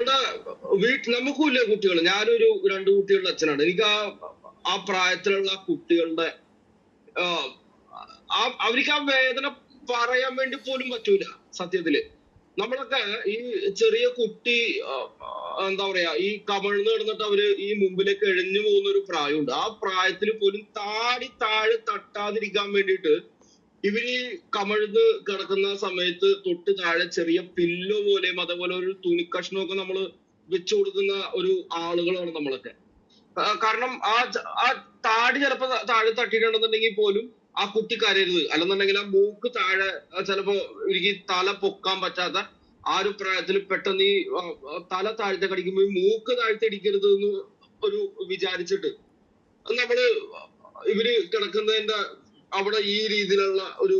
നമുക്കും ഇല്ലേ കുട്ടികൾ? ഞാനൊരു 2 കുട്ടികളുടെ അച്ഛനാണ്. എനിക്ക് ആ പ്രായത്തിലുള്ള കുട്ടികളുടെ അവർക്ക് ആ വേദന പറയാൻ വേണ്ടി പോലും പറ്റൂല സത്യത്തില്. നമ്മളൊക്കെ ഈ ചെറിയ കുട്ടി എന്താ പറയാ ഈ കമഴ്ന്ന് കിടന്നിട്ട് അവര് ഈ മുമ്പിലേക്ക് എഴഞ്ഞു പോകുന്ന ഒരു പ്രായമുണ്ട്. ആ പ്രായത്തിൽ പോലും താഴെ തട്ടാതിരിക്കാൻ വേണ്ടിയിട്ട് ഇവര് കമഴ്ന്ന് കിടക്കുന്ന സമയത്ത് തൊട്ട് താഴെ ചെറിയ പില്ലോ പോലെയും അതേപോലെ ഒരു തുണിക്കഷ്ണമൊക്കെ നമ്മൾ വെച്ചു കൊടുക്കുന്ന ഒരു ആളുകളാണ് നമ്മളൊക്കെ. കാരണം ആ താടി ചിലപ്പോ താഴെ തട്ടിയിട്ടുണ്ടെന്നുണ്ടെങ്കിൽ പോലും ആ കുട്ടി കരയരുത്, അല്ലെന്നുണ്ടെങ്കിൽ ആ മൂക്ക് താഴെ ചിലപ്പോ എനിക്ക് തല പൊക്കാൻ പറ്റാത്ത ആ ഒരു പ്രായത്തിൽ പെട്ടെന്ന് ഈ തല താഴത്തെ കടിക്കുമ്പോൾ ഈ മൂക്ക് താഴത്തെ അടിക്കരുത് എന്ന് ഒരു വിചാരിച്ചിട്ട് നമ്മള് ഇവര് കിടക്കുന്നതിന്റെ അവിടെ ഈ രീതിയിലുള്ള ഒരു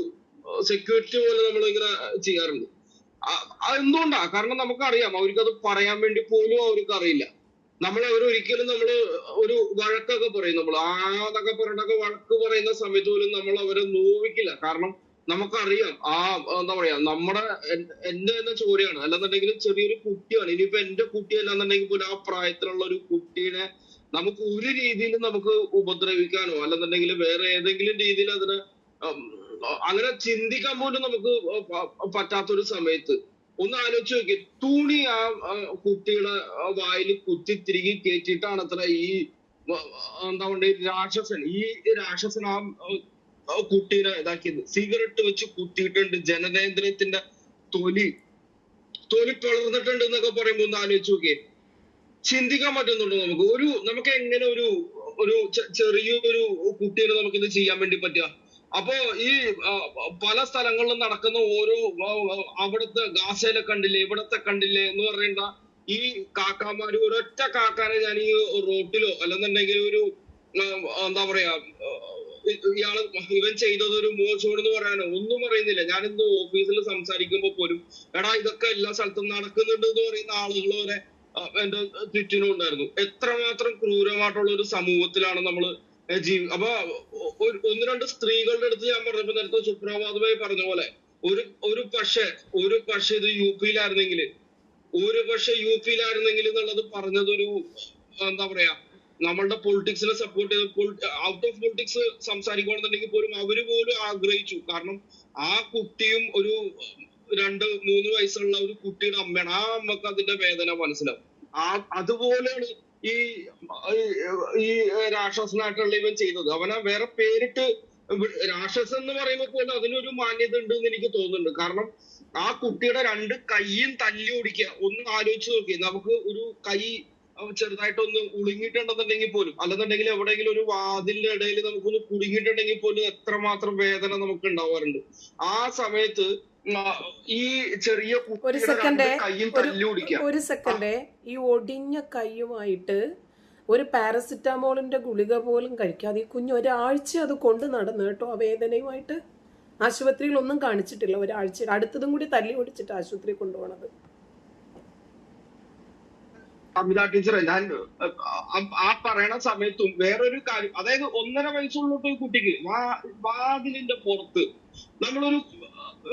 സെക്യൂരിറ്റി പോലെ നമ്മൾ ഇങ്ങനെ ചെയ്യാറുണ്ട്. എന്തുകൊണ്ടാ? കാരണം നമുക്കറിയാം അവർക്കത് പറയാൻ വേണ്ടി പോലും അവർക്ക് അറിയില്ല. അവരൊരിക്കലും നമ്മള് ഒരു വഴക്കൊക്കെ പറയും, നമ്മൾ ആന്നൊക്കെ പറഞ്ഞൊക്കെ വഴക്ക് പറയുന്ന സമയത്ത് പോലും നമ്മൾ അവരെ നോവിക്കില്ല. കാരണം നമുക്കറിയാം എന്താ പറയാ എന്റെ തന്നെ ചോരയാണ്, അല്ലെന്നുണ്ടെങ്കിൽ ചെറിയൊരു കുട്ടിയാണ്. ഇനിയിപ്പോ എന്റെ കുട്ടിയല്ലാന്നുണ്ടെങ്കിൽ പോലും ആ പ്രായത്തിലുള്ള ഒരു കുട്ടീനെ നമുക്ക് ഒരു രീതിയിലും നമുക്ക് ഉപദ്രവിക്കാനോ അല്ലെന്നുണ്ടെങ്കിൽ വേറെ ഏതെങ്കിലും രീതിയിൽ അതിനെ അങ്ങനെ ചിന്തിക്കാൻ പോലും നമുക്ക് പറ്റാത്തൊരു സമയത്ത് ഒന്ന് ആലോചിച്ച് നോക്കി, തുണി ആ കുട്ടിയുടെ വായിൽ കുത്തി തിരികെ കയറ്റിയിട്ടാണ് അത്ര ഈ എന്താ പറയുക ഈ രാക്ഷസൻ ആ കുട്ടീനെ ഇതാക്കിയത്. സിഗരറ്റ് വെച്ച് കുത്തിയിട്ടുണ്ട്, ജനനേന്ദ്രിയത്തിന്റെ തൊലി പിളർന്നിട്ടുണ്ട് എന്നൊക്കെ പറയുമ്പോ ഒന്ന് ആലോചിച്ച് നോക്കിയേ. ചിന്തിക്കാൻ പറ്റുന്നുണ്ടോ നമുക്ക് എങ്ങനെ ഒരു ചെറിയൊരു കുട്ടീനെ നമുക്കിത് ചെയ്യാൻ വേണ്ടി പറ്റുക? അപ്പോ ഈ പല സ്ഥലങ്ങളിലും നടക്കുന്ന ഓരോ അവിടുത്തെ ഗാസയിലെ കണ്ടില്ലേ, ഇവിടത്തെ കണ്ടില്ലേ എന്ന് പറയുന്ന ഈ കാക്കാമാര്, ഒരൊറ്റ കാക്കാനെ ഞാൻ ഈ റോട്ടിലോ അല്ലെന്നുണ്ടെങ്കിൽ ഒരു എന്താ പറയാ ഇവൻ ചെയ്തത് ഒരു മോശമെന്ന് പറയാനോ ഒന്നും പറയുന്നില്ല. ഞാൻ ഇന്ന് ഓഫീസിൽ സംസാരിക്കുമ്പോ പോലും എടാ ഇതൊക്കെ എല്ലാ സ്ഥലത്തും നടക്കുന്നുണ്ട് എന്ന് പറയുന്ന ആളുകൾ വരെ എന്റെ ചുറ്റിനും ഉണ്ടായിരുന്നു. എത്രമാത്രം ക്രൂരമായിട്ടുള്ള ഒരു സമൂഹത്തിലാണ് നമ്മള് അപ്പൊ 1-2 സ്ത്രീകളുടെ അടുത്ത് ഞാൻ പറഞ്ഞപ്പോ നേരത്തെ സുപ്രഭാതമായി പറഞ്ഞ പോലെ ഒരു പക്ഷെ ഇത് യു പിയിലായിരുന്നെങ്കിൽ എന്നുള്ളത് പറഞ്ഞതൊരു എന്താ പറയാ നമ്മളുടെ പൊളിറ്റിക്സിനെ സപ്പോർട്ട് ചെയ്ത് ഔട്ട് ഓഫ് പൊളിറ്റിക്സ് സംസാരിക്കുകയാണെന്നുണ്ടെങ്കിൽ പോലും അവര് പോലും ആഗ്രഹിച്ചു. കാരണം ആ കുട്ടിയും ഒരു 2-3 വയസ്സുള്ള ഒരു കുട്ടിയുടെ അമ്മയാണ്. ആ അമ്മക്ക് അതിന്റെ വേദന മനസ്സിലാവും. അതുപോലെയാണ് ഈ രാക്ഷസനായിട്ടുള്ള ഇവൻ ചെയ്തത്. അവനെ വേറെ പേരിട്ട് രാക്ഷസൻ എന്ന് പറയുമ്പോൾ പോലും അതിനൊരു മാന്യത ഉണ്ട് എന്ന് എനിക്ക് തോന്നുന്നുണ്ട്. കാരണം ആ കുട്ടിയുടെ 2 കൈയും തല്ലി ഓടിക്കുക. ഒന്ന് ആലോചിച്ച് നോക്കി, നമുക്ക് ഒരു കൈ ചെറുതായിട്ടൊന്ന് ഉളുങ്ങിയിട്ടുണ്ടെന്നുണ്ടെങ്കിൽ പോലും, അല്ലെന്നുണ്ടെങ്കിൽ എവിടെയെങ്കിലും ഒരു വാതിലിന്റെ ഇടയിൽ നമുക്കൊന്ന് കുടുങ്ങിയിട്ടുണ്ടെങ്കിൽ പോലും എത്രമാത്രം വേദന നമുക്ക് ഉണ്ടാവാറുണ്ട്. ആ സമയത്ത് ഈ ചെറിയ ഒരു സെക്കൻഡ് ഈ ഒടിഞ്ഞ കൈയുമായിട്ട് ഒരു പാരസിറ്റാമോളിന്റെ ഗുളിക പോലും കഴിക്കാതെ ഈ കുഞ്ഞ് ഒരാഴ്ച അത് കൊണ്ട് നടന്നു കേട്ടോ. ആ വേദനയുമായിട്ട് ആശുപത്രിയിൽ ഒന്നും കാണിച്ചിട്ടില്ല. ഒരാഴ്ച അടുത്തതും കൂടി തല്ലി ഓടിച്ചിട്ട് ആശുപത്രി കൊണ്ടുപോകണത്. അമിത ടീച്ചറെ, ഞാൻ ആ പറയണ സമയത്തും വേറൊരു കാര്യം, അതായത് 1.5 വയസ്സുള്ള ഒരു കുട്ടിക്ക് വാതിലിന്റെ പുറത്ത്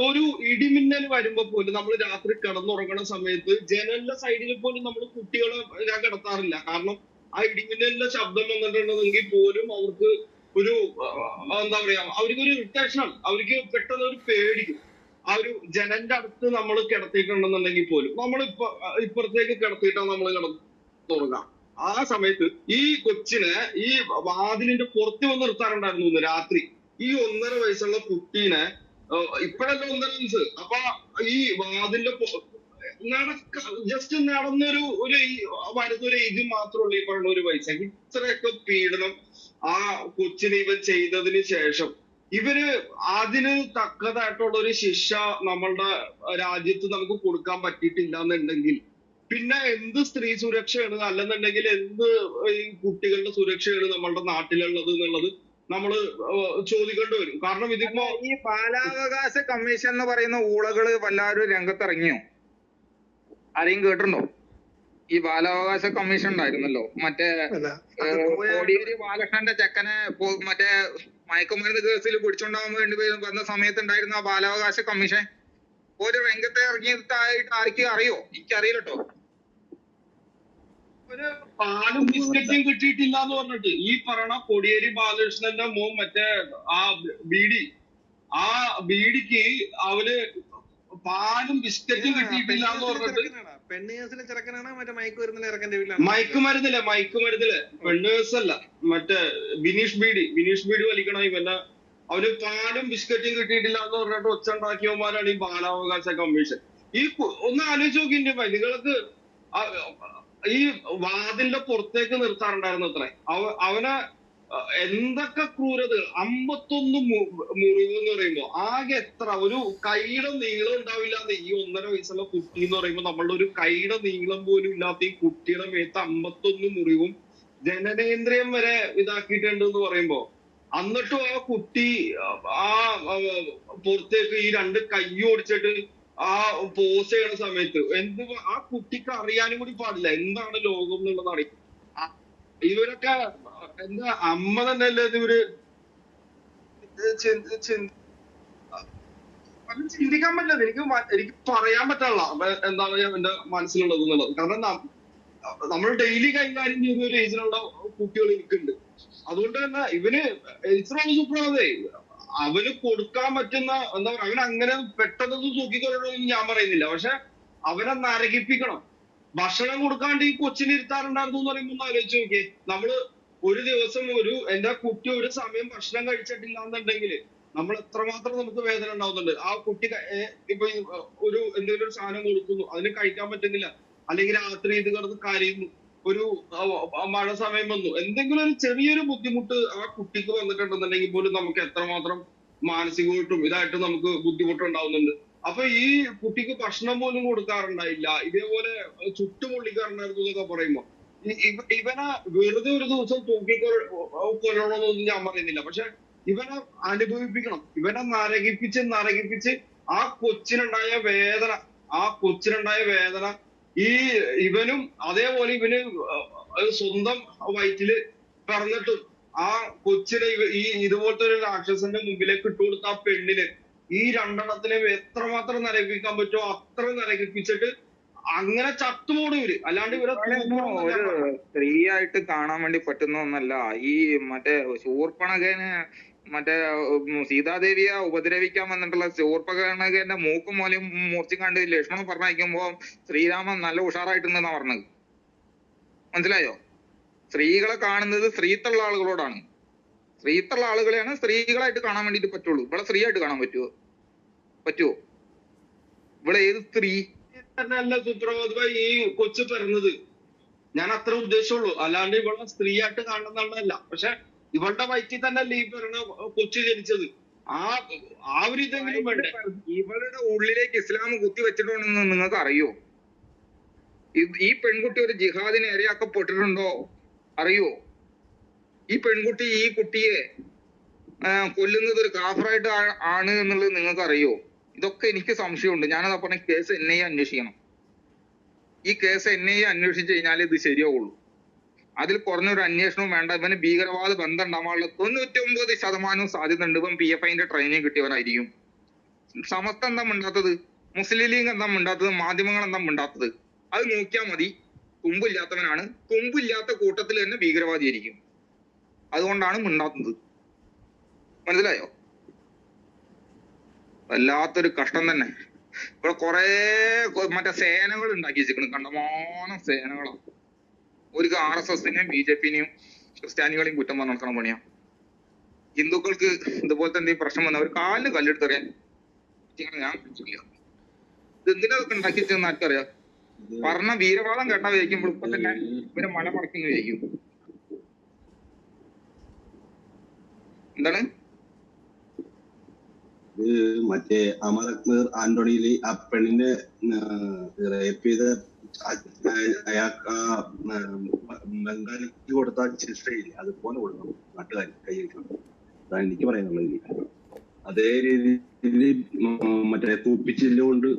ഒരു ഇടിമിന്നൽ വരുമ്പോ പോലും നമ്മൾ രാത്രി കിടന്നുറങ്ങണ സമയത്ത് ജനലിന്റെ സൈഡിൽ പോലും നമ്മൾ കുട്ടികളെ ഞാൻ കിടത്താറില്ല. കാരണം ആ ഇടിമിന്നലിന്റെ ശബ്ദം വന്നിട്ടുണ്ടെങ്കിൽ പോലും അവർക്ക് ഒരു എന്താ പറയാ അവർക്കൊരു ഇറിറ്റേഷനാണ്. അവർക്ക് പെട്ടെന്ന് ഒരു പേടിക്കും. ആ ഒരു ജനലിന്റെ അടുത്ത് നമ്മൾ കിടത്തിയിട്ടുണ്ടെന്നുണ്ടെങ്കിൽ പോലും നമ്മൾ ഇപ്പുറത്തേക്ക് കിടത്തിയിട്ടാണ് നമ്മൾ കിടന്നുറങ്ങാം. ആ സമയത്ത് ഈ കൊച്ചിനെ ഈ വാതിലിന്റെ പുറത്ത് വന്ന് നിർത്താറുണ്ടായിരുന്നു രാത്രി. ഈ 1.5 വയസ്സുള്ള കുട്ടീനെ ഇപ്പോഴല്ല 1.5 വയസ്സ്, അപ്പൊ ഈ വാതിലിന്റെ ജസ്റ്റ് നടന്നൊരു വരുന്നൊരു ഏജ് മാത്രമുള്ള ഈ പറഞ്ഞ 1 വയസ്സ്. ഇത്രയൊക്കെ പീഡനം ആ കൊച്ചിനെ ഇവൻ ചെയ്തതിന് ശേഷം ഇവര് അതിന് തക്കതായിട്ടുള്ള ഒരു ശിക്ഷ നമ്മളുടെ രാജ്യത്ത് നമുക്ക് കൊടുക്കാൻ പറ്റിയിട്ടില്ല എന്നുണ്ടെങ്കിൽ പിന്നെ എന്ത് സ്ത്രീ സുരക്ഷയാണ്, അല്ലെന്നുണ്ടെങ്കിൽ എന്ത് ഈ കുട്ടികളുടെ സുരക്ഷയാണ് നമ്മളുടെ നാട്ടിലുള്ളത് എന്നുള്ളത് നമ്മള് ചോദിക്കേണ്ടി വരും. കാരണം ഇതിപ്പോ ഈ ബാലാവകാശ കമ്മീഷൻ എന്ന് പറയുന്ന ഊളകള് വല്ലാരും രംഗത്തിറങ്ങിയോ? ആരെയും കേട്ടിട്ടുണ്ടോ? ഈ ബാലാവകാശ കമ്മീഷൻ ഉണ്ടായിരുന്നല്ലോ, മറ്റേ കോടിയേരി ബാലകൃഷ്ണന്റെ ചെക്കനെ മറ്റേ മയക്കുമരുന്ന് കേസിൽ പിടിച്ചോണ്ടാവാൻ വേണ്ടി വന്ന സമയത്ത് ഉണ്ടായിരുന്ന ആ ബാലാവകാശ കമ്മീഷൻ ഒരു രംഗത്തെ ഇറങ്ങിയതായിട്ട് ആർക്കും അറിയോ? എനിക്കറിയില്ലട്ടോ. പാലും ബിസ്ക്കറ്റും കിട്ടിയിട്ടില്ല എന്ന് പറഞ്ഞിട്ട് ഈ പറയണ കോടിയേരി ബാലകൃഷ്ണന്റെ മോൻ മറ്റേ ആ ബീഡിക്ക് അവന് പാലും ബിസ്ക്കറ്റും കിട്ടിയിട്ടില്ല എന്ന് പറഞ്ഞിട്ട് മയക്കുമരുന്നില്ലേ പെണ്ണേഴ്സല്ല മറ്റേ ബിനീഷ് ബീഡി വലിക്കണ ഇവന്റെ അവന് പാലും ബിസ്ക്കറ്റും കിട്ടിയിട്ടില്ല എന്ന് പറഞ്ഞിട്ട് ഒച്ച ഉണ്ടാക്കിയവന്മാരാണ് ഈ ബാലാവകാശ കമ്മീഷൻ. ഒന്ന് ആലോചിച്ച് നോക്കിന്റെ നിങ്ങൾക്ക് ഈ വാതിലിന്റെ പുറത്തേക്ക് നിർത്താറുണ്ടായിരുന്നു അത്രേ. അവനെ എന്തൊക്കെ ക്രൂരതകൾ. 51 മുറിവ് എന്ന് പറയുമ്പോ ആകെ എത്ര ഒരു കൈയുടെ നീളം ഉണ്ടാവില്ല. ഈ 1.5 വയസ്സുള്ള കുട്ടി എന്ന് പറയുമ്പോ നമ്മളുടെ ഒരു കൈയുടെ നീളം പോലും ഇല്ലാത്ത ഈ കുട്ടിയുടെ മേത്ത് 51 മുറിവും ജനനേന്ദ്രിയം വരെ ഇതാക്കിയിട്ടുണ്ട് എന്ന് പറയുമ്പോ, എന്നിട്ടും ആ കുട്ടി ആ പുറത്തേക്ക് ഈ 2 കൈ ഓടിച്ചിട്ട് ആ പോസ് ചെയ്യണ സമയത്ത് ആ കുട്ടിക്ക് അറിയാനും കൂടി പാടില്ല എന്താണ് ലോകം എന്നുള്ളത് അറിയാം. ഇവരൊക്കെ എന്താ അമ്മ തന്നെയല്ലേ ഇവര് ചിന്തിക്കാൻ പറ്റില്ല. എനിക്ക് പറയാൻ പറ്റില്ല എന്താണ് എന്റെ മനസ്സിലുള്ളത് എന്നുള്ളത്. കാരണം നമ്മൾ ഡെയിലി കൈകാര്യം ചെയ്യുന്ന ഒരു ഏജിലുള്ള കുട്ടികൾ എനിക്കുണ്ട്. അതുകൊണ്ട് തന്നെ ഇവന് ഇത്ര സുപ്രഭാതേ അവന് കൊടുക്കാൻ പറ്റുന്ന എന്താ പറയുക, അവൻ അങ്ങനെ പെട്ടെന്ന് തൂക്കിക്കൊള്ളണമെന്ന് ഞാൻ പറയുന്നില്ല. പക്ഷെ അവനെ നരകിപ്പിക്കണം. ഭക്ഷണം കൊടുക്കാണ്ട് ഈ കൊച്ചിന് ഇരുത്താറുണ്ടായിരുന്നു എന്ന് പറയുമ്പോൾ ഒന്ന് ആലോചിച്ച് നോക്കിയേ. നമ്മള് ഒരു ദിവസം എന്റെ കുട്ടി ഒരു സമയം ഭക്ഷണം കഴിച്ചിട്ടില്ല എന്നുണ്ടെങ്കിൽ നമ്മൾ എത്രമാത്രം നമുക്ക് വേദന ഉണ്ടാവുന്നുണ്ട്. ആ കുട്ടി ഇപ്പൊ എന്തെങ്കിലും ഒരു സാധനം കൊടുക്കുന്നു, അതിന് കഴിക്കാൻ പറ്റുന്നില്ല, അല്ലെങ്കിൽ രാത്രി ഇത് കിടന്ന് കരയുന്നു, ഒരു മഴ സമയം വന്നു, എന്തെങ്കിലും ഒരു ചെറിയൊരു ബുദ്ധിമുട്ട് ആ കുട്ടിക്ക് വന്നിട്ടുണ്ടെന്നുണ്ടെങ്കിൽ പോലും നമുക്ക് എത്രമാത്രം മാനസികമായിട്ടും ഇതായിട്ട് നമുക്ക് ബുദ്ധിമുട്ടുണ്ടാവുന്നുണ്ട്. അപ്പൊ ഈ കുട്ടിക്ക് ഭക്ഷണം പോലും കൊടുക്കാറുണ്ടായില്ല, ഇതേപോലെ ചുട്ടുപൊള്ളിക്കാറുണ്ടായിരുന്നു എന്നൊക്കെ പറയുമ്പോ ഇവനെ വെറുതെ ഒരു ദിവസം തൂക്കിക്കൊല്ലണമെന്നൊന്നും ഞാൻ പറയുന്നില്ല. പക്ഷെ ഇവനെ അനുഭവിപ്പിക്കണം. ഇവനെ നരകിപ്പിച്ച് ആ കൊച്ചിനുണ്ടായ വേദന ഇവനും അതേപോലെ ഇവന് സ്വന്തം വയറ്റില് പിറന്നിട്ടും ആ കൊച്ചിനെ ഇതുപോലത്തെ ഒരു രാക്ഷസന്റെ മുമ്പിലേക്ക് ഇട്ടുകൊടുത്ത ആ പെണ്ണിന് ഈ 2 എത്രമാത്രം നരകിപ്പിക്കാൻ പറ്റുമോ അത്ര നരകിപ്പിച്ചിട്ട് അങ്ങനെ ചത്തുപോടും ഇവര്. അല്ലാണ്ട് ഇവരെ ഒരു സ്ത്രീയായിട്ട് കാണാൻ വേണ്ടി പറ്റുന്ന ഒന്നല്ല. ഈ മറ്റേ ശൂർപ്പണഖന് മറ്റേ സീതാദേവിയെ ഉപദ്രവിക്കാൻ വന്നിട്ടുള്ള ശൂർപ്പണഖന്റെ മൂക്കും മൂലയും മൂർച്ചിക്കണ്ട് ലക്ഷ്മണൻ പറഞ്ഞയക്കുമ്പോ ശ്രീരാമൻ നല്ല ഉഷാറായിട്ടുണ്ടെന്നാ പറഞ്ഞത്. മനസ്സിലായോ? സ്ത്രീകളെ കാണുന്നത് സ്ത്രീത്തുള്ള ആളുകളോടാണ്. സ്ത്രീത്തുള്ള ആളുകളെയാണ് സ്ത്രീകളായിട്ട് കാണാൻ വേണ്ടിട്ട് പറ്റുള്ളൂ. ഇവിടെ സ്ത്രീ ആയിട്ട് കാണാൻ പറ്റുമോ? ഇവിടെ ഏത് സ്ത്രീ അല്ല സുപ്രഭാത് ഈ കൊച്ചു പറഞ്ഞത് ഞാൻ അത്ര ഉദ്ദേശമുള്ളൂ. അല്ലാണ്ട് ഇവിടെ സ്ത്രീയായിട്ട് കാണുന്നതല്ല. പക്ഷെ ഇവളുടെ വയറ്റിൽ തന്നെ അല്ലേ ഈ പറഞ്ഞ കൊച്ചു ജനിച്ചത്. ആ ഒരു ഇതെങ്കിലും വേണ്ടേ? ഇവളുടെ ഉള്ളിലേക്ക് ഇസ്ലാം കുത്തി വെച്ചിട്ടുണ്ടെന്ന് നിങ്ങൾക്ക് അറിയോ? ഈ പെൺകുട്ടി ഒരു ജിഹാദിന് ഇരയാക്കപ്പെട്ടിട്ടുണ്ടോ അറിയോ? ഈ പെൺകുട്ടി ഈ കുട്ടിയെ കൊല്ലുന്നത് ഒരു കാഫറായിട്ട് ആണ് എന്നുള്ളത് നിങ്ങൾക്ക് അറിയോ? ഇതൊക്കെ എനിക്ക് സംശയമുണ്ട്. ഞാനത് പറഞ്ഞ കേസ് NIA അന്വേഷിക്കണം. ഈ കേസ് NIA അന്വേഷിച്ചു കഴിഞ്ഞാൽ ഇത് ശരിയാവുള്ളൂ. അതിൽ കുറഞ്ഞൊരു അന്വേഷണവും വേണ്ട. ഇവന് ഭീകരവാദ ബന്ധം ഉണ്ടാവാനുള്ള 99% സാധ്യത ഉണ്ട്. ഇവൻ PFIന്റെ ട്രെയിനിങ് കിട്ടിയവനായിരിക്കും. സമസ്ത എന്താ മിണ്ടാത്തത്? മുസ്ലിം ലീഗ് എന്താ മിണ്ടാത്തത്? മാധ്യമങ്ങൾ എന്താ മിണ്ടാത്തത്? അത് നോക്കിയാൽ മതി. തുമ്പില്ലാത്തവനാണ്. തുമ്പില്ലാത്ത കൂട്ടത്തിൽ തന്നെ ഭീകരവാദിയായിരിക്കും. അതുകൊണ്ടാണ് മിണ്ടാത്തത്. മനസ്സിലായോ? വല്ലാത്തൊരു കഷ്ടം തന്നെ. ഇവിടെ കുറെ മറ്റേ സേനകൾ ഉണ്ടാക്കി വെച്ചിരിക്കണം. കണ്ടമാനം സേനകളാണ്. ഒരു RSSനെയും BJPനെയും ക്രിസ്ത്യാനികളെയും കുറ്റം പറഞ്ഞു നടക്കണ പണിയാ. ഹിന്ദുക്കൾക്ക് ഇതുപോലത്തെ എന്തെങ്കിലും പ്രശ്നം വന്നാൽ അവർ കാലിന് കല്ലെടുത്തറിയാൻ ഞാൻ പിടിച്ചില്ല. ഇത് എന്തിനാ അതൊക്കെ ഉണ്ടാക്കി വെച്ചെന്ന് ആർക്കറിയാം? പറഞ്ഞ വീരവാദം കേട്ടാ വിചാരിക്കുമ്പോൾ ഇപ്പൊ തന്നെ ഇവരെ മല മറക്കുന്നു വിചാരിക്കും. എന്താണ് മറ്റേ അമർ അക്ബർ ആന്റണിയില് ആ പെണ്ണിനെ റേപ്പ് ചെയ്ത അയാൾക്ക് ബംഗാളിക്ക് കൊടുത്ത ശിക്ഷയില്ലേ അതുപോലെ കൊടുക്കണം. നാട്ടുകാർ കൈയ്യടിക്കണം. അതാണ് എനിക്ക് പറയാനുള്ളത്. അതേ രീതിയിൽ മറ്റേ തൂപ്പിച്ചില്ലുകൊണ്ട്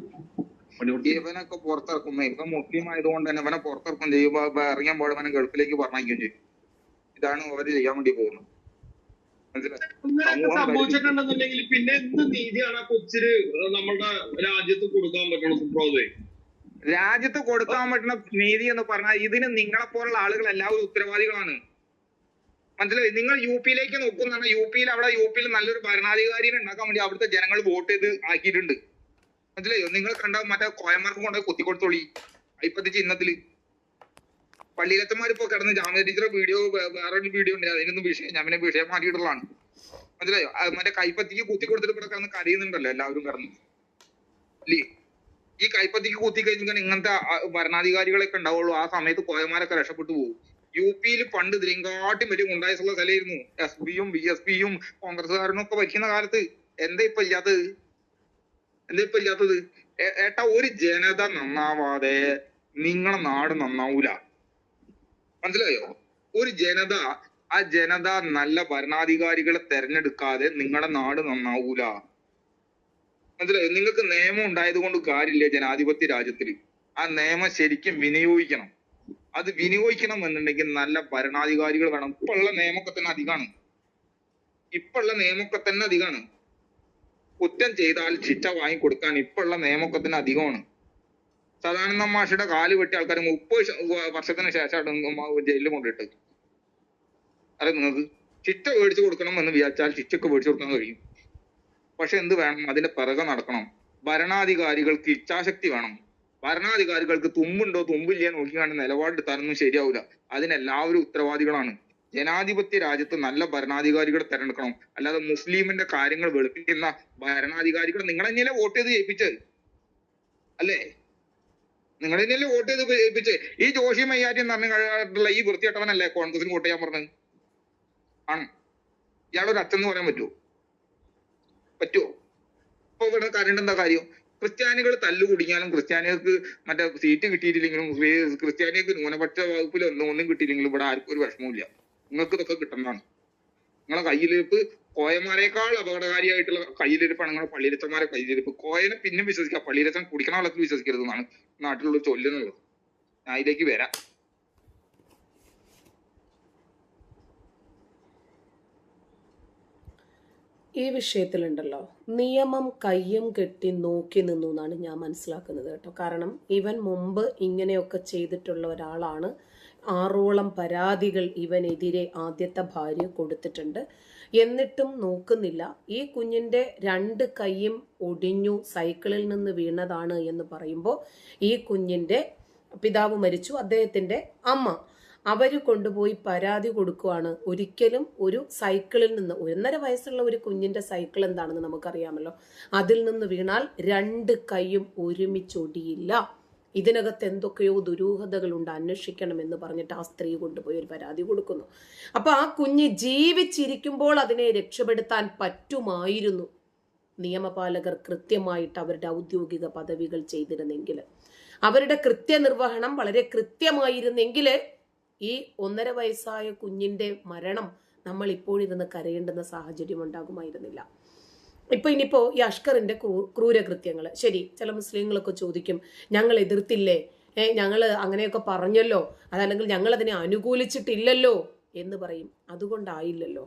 ഇവനൊക്കെ പുറത്തിറക്കും. ഇവൻ മുസ്ലിം ആയതുകൊണ്ട് തന്നെ ഇവനെ പുറത്തിറക്കും ചെയ്യുമ്പോ ഇറങ്ങിയാൻ പോലെ ഇവനെ ഗൾഫിലേക്ക് പറഞ്ഞയക്കുകയും ചെയ്യും. ഇതാണ് അവര് ചെയ്യാൻ വേണ്ടി പോകുന്നത്. സംഭവിച്ചിട്ടുണ്ടെന്നുണ്ടെങ്കിൽ പിന്നെ എന്ത് നീതിയാണ് ആ കൊച്ചിന് നമ്മളുടെ രാജ്യത്ത് കൊടുക്കാൻ പറ്റണം സുപ്രഭാതേ? രാജ്യത്ത് കൊടുക്കാൻ പറ്റുന്ന നീതി എന്ന് പറഞ്ഞാൽ ഇതിന് നിങ്ങളെ പോലുള്ള ആളുകൾ എല്ലാവരും ഉത്തരവാദികളാണ്. മനസ്സിലായി? നിങ്ങൾ യു പിയിലേക്ക് നോക്കുന്നതാണ്. യു പിയിൽ നല്ലൊരു ഭരണാധികാരിനെ ഉണ്ടാക്കാൻ വേണ്ടി അവിടുത്തെ ജനങ്ങൾ വോട്ട് ചെയ്ത് ആക്കിയിട്ടുണ്ട്. മനസ്സിലായോ? നിങ്ങൾ കണ്ട മറ്റേ കോയമാർക്ക് കൊണ്ടുപോയി കുത്തിക്കൊടുത്തോളി അയ്പത്തി ചിഹ്നത്തില്. പള്ളിയിലച്ചന്മാരിപ്പോ കിടന്ന് ജാമ്യ ടീച്ചറെ വീഡിയോ വേറൊരു വീഡിയോ ഉണ്ട്, അതിനൊന്നും വിഷയം ഞാൻ പിന്നെ വിഷയം മാറ്റിയിട്ടുള്ളതാണ്. മനസ്സിലായോ? മറ്റേ കൈപ്പത്തിക്ക് കുത്തി കൊടുത്തിട്ട് ഇവിടെ കിടന്ന് കരയുന്നുണ്ടല്ലോ എല്ലാവരും കിടന്ന് അല്ലേ? ഈ കൈപ്പത്തിക്ക് കുത്തി കഴിഞ്ഞാൽ ഇങ്ങനത്തെ ഭരണാധികാരികളൊക്കെ ഉണ്ടാവുള്ളൂ. ആ സമയത്ത് കോയമാരൊക്കെ രക്ഷപ്പെട്ടു പോകും. യു പിയിൽ പണ്ട് ഇതിനെക്കാട്ടും വലിയ ഗുണ്ടായുസുള്ള സ്ഥലമായിരുന്നു. എസ് പിയും ബി എസ് പിയും കോൺഗ്രസ്സുകാരനും ഒക്കെ ഭരിക്കുന്ന കാലത്ത്. എന്താ ഇപ്പൊ ഇല്ലാത്തത്? ഏട്ടാ, ഒരു ജനത നന്നാവാതെ നിങ്ങളെ നാട് നന്നാവൂല. മനസ്സിലായോ? ഒരു ജനത, ആ ജനത നല്ല ഭരണാധികാരികളെ തെരഞ്ഞെടുക്കാതെ നിങ്ങളുടെ നാട് നന്നാവൂല. മനസ്സിലായോ? നിങ്ങൾക്ക് നിയമം ഉണ്ടായത് കൊണ്ട് കാര്യമില്ല. ജനാധിപത്യ രാജ്യത്തിൽ ആ നിയമം ശരിക്കും വിനിയോഗിക്കണം. അത് വിനിയോഗിക്കണം എന്നുണ്ടെങ്കിൽ നല്ല ഭരണാധികാരികൾ വേണം. ഇപ്പോഴുള്ള നിയമമൊക്കെ തന്നെ അധികമാണ്. കുറ്റം ചെയ്താൽ ശിക്ഷ വാങ്ങിക്കൊടുക്കാൻ ഇപ്പോഴുള്ള നിയമമൊക്കെ തന്നെ അധികമാണ്. സാധാരണ മാഷയുടെ കാല് വെട്ടിയ ആൾക്കാർ 30 വർഷത്തിന് ശേഷം ജയിലിൽ കൊണ്ടിട്ട്. അതെ, നിങ്ങൾക്ക് ശിക്ഷ മേടിച്ചു കൊടുക്കണം എന്ന് വിചാരിച്ചാൽ ശിക്ഷക്ക് മേടിച്ചു കൊടുക്കാൻ കഴിയും. പക്ഷെ എന്ത് വേണം? അതിന്റെ പിറകെ നടക്കണം. ഭരണാധികാരികൾക്ക് ഇച്ഛാശക്തി വേണം. ഭരണാധികാരികൾക്ക് തുമ്പുണ്ടോ തുമ്പില്ലേ നോക്കിക്കാണ്ട് നിലപാടെടുത്താലൊന്നും ശരിയാവില്ല. അതിനെല്ലാവരും ഉത്തരവാദികളാണ്. ജനാധിപത്യ രാജ്യത്ത് നല്ല ഭരണാധികാരികളെ തെരഞ്ഞെടുക്കണം. അല്ലാതെ മുസ്ലിമിന്റെ കാര്യങ്ങൾ വെളുപ്പിക്കുന്ന ഭരണാധികാരികളെ നിങ്ങൾ തന്നെയല്ലേ വോട്ട് ചെയ്ത് ജയിപ്പിച്ചത്? അല്ലേ? നിങ്ങൾ തന്നെയല്ലേ വോട്ട് ചെയ്ത് ജയിപ്പിച്ചത്? ഈ ജോഷി മയ്യാറ്റി എന്ന് പറഞ്ഞിട്ടുള്ള ഈ വൃത്തികെട്ടവനല്ലേ കോൺഗ്രസിന് വോട്ട് ചെയ്യാൻ പറഞ്ഞത്? ആണ്. ഇയാളൊരു അച്ഛൻ എന്ന് പറയാൻ പറ്റുമോ? ഇപ്പൊ ഇവിടെ കരണ്ട് എന്താ കാര്യം? ക്രിസ്ത്യാനികൾ തല്ലു കുടിക്കാനും ക്രിസ്ത്യാനികൾക്ക് മറ്റേ സീറ്റ് കിട്ടിയിട്ടില്ലെങ്കിലും ക്രിസ്ത്യാനികൾക്ക് ന്യൂനപക്ഷ വകുപ്പിൽ ഒന്നും കിട്ടിയില്ലെങ്കിലും ഇവിടെ ആർക്കും ഒരു വിഷമമില്ല. നിങ്ങൾക്ക് ഇതൊക്കെ കിട്ടുന്നതാണ്. നിങ്ങളെ കയ്യിലിരിപ്പ് കോയമാരേക്കാൾ അപകടകാരിയായിട്ടുള്ള കയ്യിലിരിപ്പാണ് നിങ്ങളെ പള്ളിയിലച്ചന്മാരെ കയ്യിലിരിപ്പ്. കോയനെ പിന്നെ വിശ്വസിക്കാം, പള്ളിയിലച്ചൻ കുടിക്കണ വെള്ളത്തിൽ വിശ്വസിക്കരുത് എന്നാണ് നാട്ടിലുള്ള ചൊല്ലുന്നുള്ളത്. ഞാൻ ഇതിലേക്ക് വരാം. ഈ വിഷയത്തിലുണ്ടല്ലോ, നിയമം കയ്യും കെട്ടി നോക്കി നിന്നു എന്നാണ് ഞാൻ മനസ്സിലാക്കുന്നത് കേട്ടോ. കാരണം ഇവൻ മുമ്പ് ഇങ്ങനെയൊക്കെ ചെയ്തിട്ടുള്ള ഒരാളാണ്. 6ഓളം പരാതികൾ ഇവനെതിരെ ആദ്യത്തെ ഭാര്യ കൊടുത്തിട്ടുണ്ട്. എന്നിട്ടും നോക്കുന്നില്ല. ഈ കുഞ്ഞിൻ്റെ 2 കൈയും ഒടിഞ്ഞു, സൈക്കിളിൽ നിന്ന് വീണതാണ് എന്ന് പറയുമ്പോൾ ഈ കുഞ്ഞിൻ്റെ പിതാവ് മരിച്ചു, അദ്ദേഹത്തിൻ്റെ അമ്മ അവര് കൊണ്ടുപോയി പരാതി കൊടുക്കുവാണ്. ഒരിക്കലും ഒരു സൈക്കിളിൽ നിന്ന് 1.5 വയസ്സുള്ള ഒരു കുഞ്ഞിന്റെ സൈക്കിൾ എന്താണെന്ന് നമുക്കറിയാമല്ലോ. അതിൽ നിന്ന് വീണാൽ 2 കൈയും ഒരുമിച്ചൊടിയില്ല. ഇതിനകത്ത് എന്തൊക്കെയോ ദുരൂഹതകളുണ്ട്, അന്വേഷിക്കണമെന്ന് പറഞ്ഞിട്ട് ആ സ്ത്രീ കൊണ്ടുപോയി ഒരു പരാതി കൊടുക്കുന്നു. അപ്പൊ ആ കുഞ്ഞ് ജീവിച്ചിരിക്കുമ്പോൾ അതിനെ രക്ഷപ്പെടുത്താൻ പറ്റുമായിരുന്നു. നിയമപാലകർ കൃത്യമായിട്ട് അവരുടെ ഔദ്യോഗിക പദവികൾ ചെയ്തിരുന്നെങ്കിൽ, അവരുടെ കൃത്യനിർവഹണം വളരെ കൃത്യമായിരുന്നെങ്കിൽ ഈ 1.5 വയസ്സായ കുഞ്ഞിന്റെ മരണം നമ്മൾ ഇപ്പോഴിരുന്ന് കരയേണ്ടുന്ന സാഹചര്യം ഉണ്ടാകുമായിരുന്നില്ല. ഇനിയിപ്പോ ഈ അഷ്കറിന്റെ ക്രൂരകൃത്യങ്ങൾ, ശരി, ചില മുസ്ലിങ്ങളൊക്കെ ചോദിക്കും, ഞങ്ങൾ എതിർത്തില്ലേ, ഞങ്ങൾ അങ്ങനെയൊക്കെ പറഞ്ഞല്ലോ, അതല്ലെങ്കിൽ ഞങ്ങൾ അതിനെ അനുകൂലിച്ചിട്ടില്ലല്ലോ എന്ന് പറയും. അതുകൊണ്ടായില്ലല്ലോ.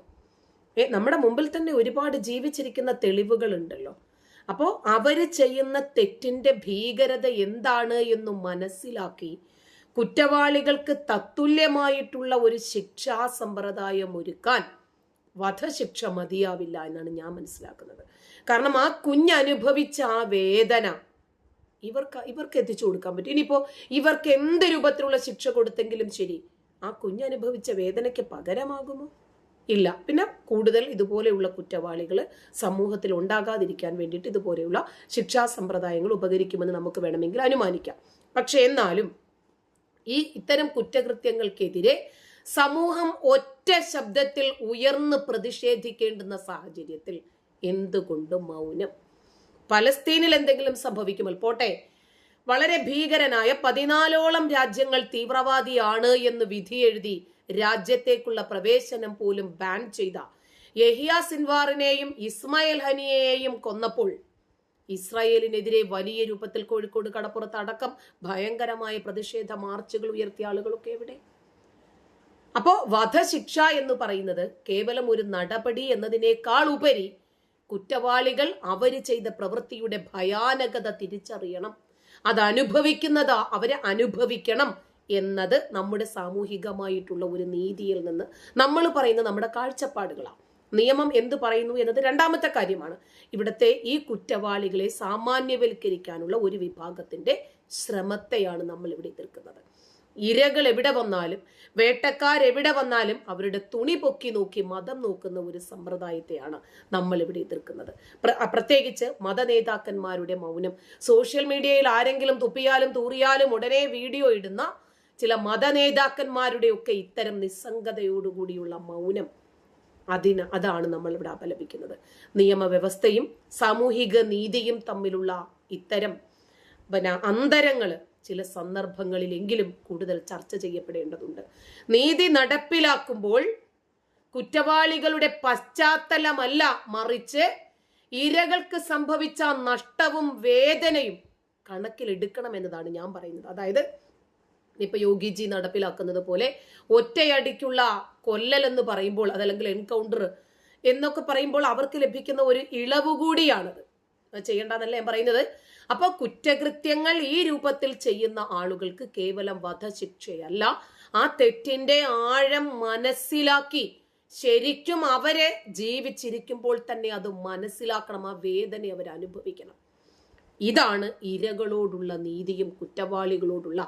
നമ്മുടെ മുമ്പിൽ തന്നെ ഒരുപാട് ജീവിച്ചിരിക്കുന്ന തെളിവുകൾ ഉണ്ടല്ലോ. അപ്പോൾ അവര് ചെയ്യുന്ന തെറ്റിന്റെ ഭീകരത എന്താണ് എന്ന് മനസ്സിലാക്കി കുറ്റവാളികൾക്ക് തത്തുല്യമായിട്ടുള്ള ഒരു ശിക്ഷാ സമ്പ്രദായം ഒരുക്കാൻ വധശിക്ഷ മതിയാവില്ല എന്നാണ് ഞാൻ മനസ്സിലാക്കുന്നത്. കാരണം ആ കുഞ്ഞനുഭവിച്ച ആ വേദന ഇവർക്ക് എത്തിച്ചു കൊടുക്കാൻ പറ്റും. ഇനിയിപ്പോ ഇവർക്ക് എന്ത് രൂപത്തിലുള്ള ശിക്ഷ കൊടുത്തെങ്കിലും ശരി, ആ കുഞ്ഞനുഭവിച്ച വേദനയ്ക്ക് പകരമാകുമോ? ഇല്ല. പിന്നെ കൂടുതൽ ഇതുപോലെയുള്ള കുറ്റവാളികൾ സമൂഹത്തിൽ ഉണ്ടാകാതിരിക്കാൻ വേണ്ടിയിട്ട് ഇതുപോലെയുള്ള ശിക്ഷാ സമ്പ്രദായങ്ങൾ ഉപകരിക്കുമെന്ന് നമുക്ക് വേണമെങ്കിൽ അനുമാനിക്കാം. പക്ഷെ എന്നാലും ഇത്തരം കുറ്റകൃത്യങ്ങൾക്കെതിരെ സമൂഹം ഒറ്റ ശബ്ദത്തിൽ ഉയർന്ന് പ്രതിഷേധിക്കേണ്ടുന്ന സാഹചര്യത്തിൽ എന്തുകൊണ്ട് മൗനം? പലസ്തീനിൽ എന്തെങ്കിലും സംഭവിക്കുമ്പോൾ പോട്ടെ, വളരെ ഭീകരനായ 14ഓളം രാജ്യങ്ങൾ തീവ്രവാദിയാണ് എന്ന് വിധിയെഴുതി രാജ്യത്തേക്കുള്ള പ്രവേശനം പോലും ബാൻ ചെയ്ത യഹിയ സിൻവാറിനെയും ഇസ്മായിൽ ഹനിയെയും കൊന്നപ്പോൾ ഇസ്രായേലിനെതിരെ വലിയ രൂപത്തിൽ കോഴിക്കോട് കടപ്പുറത്ത് അടക്കം ഭയങ്കരമായ പ്രതിഷേധ മാർച്ചുകൾ ഉയർത്തിയ ആളുകളൊക്കെ എവിടെ? അപ്പോ വധശിക്ഷ എന്ന് പറയുന്നത് കേവലം ഒരു നടപടി എന്നതിനേക്കാൾ ഉപരി കുറ്റവാളികൾ അവര് ചെയ്ത പ്രവൃത്തിയുടെ ഭയാനകത തിരിച്ചറിയണം. അത് അനുഭവിക്കുന്നത് അവരെ അനുഭവിക്കണം എന്നത് നമ്മുടെ സാമൂഹികമായിട്ടുള്ള ഒരു നീതിയിൽ നിന്ന് നമ്മൾ പറയുന്ന നമ്മുടെ കാഴ്ചപ്പാടുകളാണ്. നിയമം എന്ത് പറയുന്നു എന്നത് രണ്ടാമത്തെ കാര്യമാണ്. ഇവിടുത്തെ ഈ കുറ്റവാളികളെ സാമാന്യവൽക്കരിക്കാനുള്ള ഒരു വിഭാഗത്തിന്റെ ശ്രമത്തെയാണ് നമ്മൾ ഇവിടെ എതിർക്കുന്നത്. ഇരകൾ എവിടെ വന്നാലും വേട്ടക്കാരെവിടെ വന്നാലും അവരുടെ തുണി പൊക്കി നോക്കി മതം നോക്കുന്ന ഒരു സമ്പ്രദായത്തെയാണ് നമ്മൾ ഇവിടെ എതിർക്കുന്നത്. പ്രത്യേകിച്ച് മതനേതാക്കന്മാരുടെ മൗനം. സോഷ്യൽ മീഡിയയിൽ ആരെങ്കിലും തുപ്പിയാലും തൂറിയാലും ഉടനെ വീഡിയോ ഇടുന്ന ചില മതനേതാക്കന്മാരുടെയൊക്കെ ഇത്തരം നിസ്സംഗതയോടുകൂടിയുള്ള മൗനം, അതാണ് നമ്മൾ ഇവിടെ അപലപിക്കുന്നത്. നിയമവ്യവസ്ഥയും സാമൂഹിക നീതിയും തമ്മിലുള്ള ഇത്തരം അന്തരങ്ങൾ ചില സന്ദർഭങ്ങളിലെങ്കിലും കൂടുതൽ ചർച്ച ചെയ്യപ്പെടേണ്ടതുണ്ട്. നീതി നടപ്പിലാക്കുമ്പോൾ കുറ്റവാളികളുടെ പശ്ചാത്തലമല്ല, മറിച്ച് ഇരകൾക്ക് സംഭവിച്ച നഷ്ടവും വേദനയും കണക്കിലെടുക്കണം എന്നതാണ് ഞാൻ പറയുന്നത്. അതായത് ഇപ്പൊ യോഗിജി നടപ്പിലാക്കുന്നത് പോലെ ഒറ്റയടിക്കുള്ള കൊല്ലൽ എന്ന് പറയുമ്പോൾ, അതല്ലെങ്കിൽ എൻകൗണ്ടർ എന്നൊക്കെ പറയുമ്പോൾ അവർക്ക് ലഭിക്കുന്ന ഒരു ഇളവ് കൂടിയാണത്. ചെയ്യേണ്ടെന്നല്ല ഞാൻ പറയുന്നത്. അപ്പൊ കുറ്റകൃത്യങ്ങൾ ഈ രൂപത്തിൽ ചെയ്യുന്ന ആളുകൾക്ക് കേവലം വധശിക്ഷയല്ല, ആ തെറ്റിന്റെ ആഴം മനസ്സിലാക്കി ശരിക്കും അവരെ ജീവിച്ചിരിക്കുമ്പോൾ തന്നെ അത് മനസ്സിലാക്കണം, ആ വേദന അവർ അനുഭവിക്കണം. ഇതാണ് ഇരകളോടുള്ള നീതിയും കുറ്റവാളികളോടുള്ള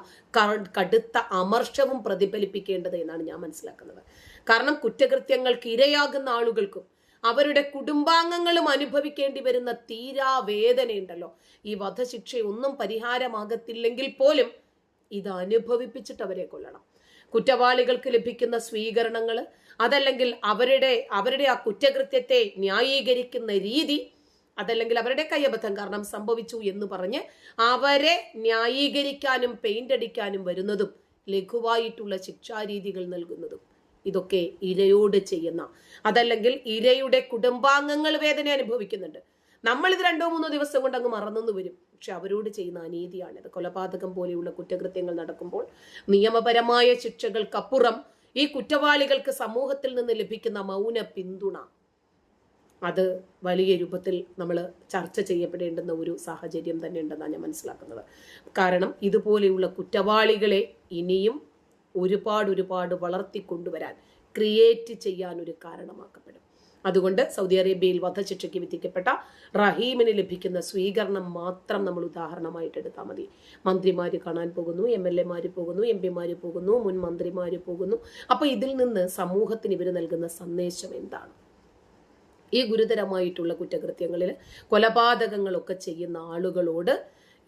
കടുത്ത അമർഷവും പ്രതിഫലിപ്പിക്കേണ്ടത് എന്നാണ് ഞാൻ മനസ്സിലാക്കുന്നത്. കാരണം കുറ്റകൃത്യങ്ങൾക്ക് ഇരയാകുന്ന ആളുകൾക്കും അവരുടെ കുടുംബാംഗങ്ങളും അനുഭവിക്കേണ്ടി വരുന്ന തീരാവേദനയുണ്ടല്ലോ. ഈ വധശിക്ഷയൊന്നും പരിഹാരമാകത്തില്ലെങ്കിൽ പോലും ഇത് അനുഭവിപ്പിച്ചിട്ട് അവരെ കൊല്ലണം. കുറ്റവാളികൾക്ക് ലഭിക്കുന്ന സ്വീകരണങ്ങൾ, അതല്ലെങ്കിൽ അവരുടെ ആ കുറ്റകൃത്യത്തെ ന്യായീകരിക്കുന്ന രീതി, അതല്ലെങ്കിൽ അവരുടെ കയ്യബദ്ധം കാരണം സംഭവിച്ചു എന്ന് പറഞ്ഞ് അവരെ ന്യായീകരിക്കാനും പെയിന്റ് അടിക്കാനും വരുന്നതും ലഘുവായിട്ടുള്ള ശിക്ഷാരീതികൾ നൽകുന്നതും, ഇതൊക്കെ ഇരയോട് ചെയ്യുന്ന, അതല്ലെങ്കിൽ ഇരയുടെ കുടുംബാംഗങ്ങൾ വേദന അനുഭവിക്കുന്നുണ്ട്. നമ്മളിത് 2-3 ദിവസം കൊണ്ട് അങ്ങ് മറന്നു വരും. പക്ഷെ അവരോട് ചെയ്യുന്ന അനീതിയാണിത്. കൊലപാതകം പോലെയുള്ള കുറ്റകൃത്യങ്ങൾ നടക്കുമ്പോൾ നിയമപരമായ ശിക്ഷകൾക്കപ്പുറം ഈ കുറ്റവാളികൾക്ക് സമൂഹത്തിൽ നിന്ന് ലഭിക്കുന്ന മൗന പിന്തുണ, അത് വലിയ രൂപത്തിൽ നമ്മൾ ചർച്ച ചെയ്യപ്പെടേണ്ടുന്ന ഒരു സാഹചര്യം തന്നെ ഉണ്ടെന്നാണ് ഞാൻ മനസ്സിലാക്കുന്നത്. കാരണം ഇതുപോലെയുള്ള കുറ്റവാളികളെ ഇനിയും ഒരുപാട് വളർത്തിക്കൊണ്ടുവരാൻ, ക്രിയേറ്റ് ചെയ്യാൻ ഒരു കാരണമാക്കപ്പെടും. അതുകൊണ്ട് സൗദി അറേബ്യയിൽ വധശിക്ഷയ്ക്ക് വിധിക്കപ്പെട്ട റഹീമിന് ലഭിക്കുന്ന സ്വീകരണം മാത്രം നമ്മൾ ഉദാഹരണമായിട്ട് എടുത്താൽ മതി. മന്ത്രിമാര് കാണാൻ പോകുന്നു, MLA പോകുന്നു, MP പോകുന്നു, മുൻ മന്ത്രിമാര് പോകുന്നു. അപ്പൊ ഇതിൽ നിന്ന് സമൂഹത്തിന് ഇവർ നൽകുന്ന സന്ദേശം എന്താണ്? ഈ ഗുരുതരമായിട്ടുള്ള കുറ്റകൃത്യങ്ങളിൽ കൊലപാതകങ്ങളൊക്കെ ചെയ്യുന്ന ആളുകളോട്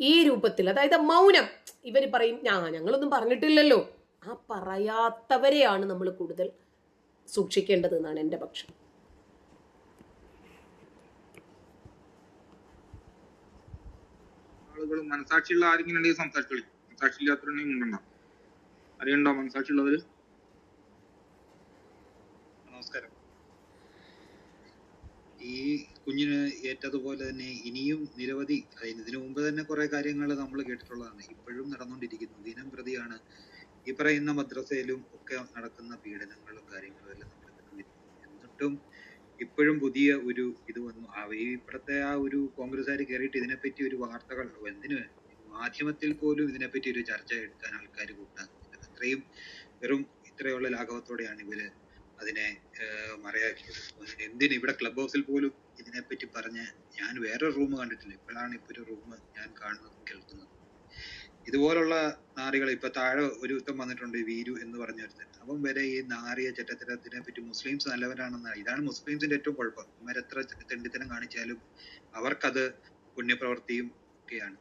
ഈ രൂപത്തിൽ, അതായത് മൗനം, ഇവർ പറയും ഞങ്ങളൊന്നും പറഞ്ഞിട്ടില്ലല്ലോ, ആ പറയാത്തവരെയാണ് നമ്മൾ കൂടുതൽ സൂക്ഷിക്കേണ്ടത് എന്നാണ് എൻ്റെ പക്ഷം. ആളുകൾ മനസാക്ഷിയുള്ള ആരെങ്കിലും ഉണ്ടെങ്കിൽ സംസാരിച്ചോളി. മനസാക്ഷി ഇല്ലാത്തവരുണ്ടെങ്കിൽ ഉണ്ടോ? അറിയണ്ടോ മനസാക്ഷി ഉള്ളവര്? നമസ്കാരം. ഈ കുഞ്ഞിന് ഏറ്റതുപോലെ തന്നെ ഇനിയും നിരവധി, ഇതിനു മുമ്പ് തന്നെ കുറെ കാര്യങ്ങൾ നമ്മൾ കേട്ടിട്ടുള്ളതാണ്, ഇപ്പോഴും നടന്നുകൊണ്ടിരിക്കുന്നു. ദിനം പ്രതിയാണ് ഈ പറയുന്ന മദ്രസയിലും ഒക്കെ നടക്കുന്ന പീഡനങ്ങളും കാര്യങ്ങളും എല്ലാം നമ്മൾ കണ്ടുകൊണ്ടിരിക്കുന്നു. എന്നിട്ടും ഇപ്പോഴും പുതിയ ഒരു ഇത് വന്നു. ഇപ്പോഴത്തെ ആ ഒരു കോൺഗ്രസ്സുകാർ കയറിയിട്ട് ഇതിനെപ്പറ്റി ഒരു വാർത്തകൾ, എന്തിനു മാധ്യമത്തിൽ പോലും ഇതിനെപ്പറ്റി ഒരു ചർച്ച എടുക്കാൻ ആൾക്കാർ കൂട്ടാകുന്നില്ല. അത്രയും വെറും ഇത്രയുള്ള ലാഘവത്തോടെയാണ് ഇവര് അതിനെ മറയാക്കിയത്. എന്തിന് ഇവിടെ ക്ലബ് ഹൗസിൽ പോലും ഇതിനെപ്പറ്റി പറഞ്ഞ് ഞാൻ വേറെ റൂം കണ്ടിട്ടില്ല. ഇപ്പോഴാണ് ഇപ്പൊ ഒരു റൂം ഞാൻ കാണുന്നതും കേൾക്കുന്നതും. ഇതുപോലുള്ള നാറികൾ ഇപ്പൊ താഴെ ഒരു യുദ്ധം വന്നിട്ടുണ്ട്, വീരു എന്ന് പറഞ്ഞ ഒരുത്തൻ. അവൻ വരെ ഈ നാറിയ ചെറ്റത്തരത്തിനെ പറ്റി മുസ്ലിംസ് നല്ലവരാണെന്നാണ്. ഇതാണ് മുസ്ലിംസിന്റെ ഏറ്റവും കുഴപ്പം. ഇവരെത്ര തെണ്ടിത്തരം കാണിച്ചാലും അവർക്കത് പുണ്യപ്രവൃത്തിയും ഒക്കെയാണ്.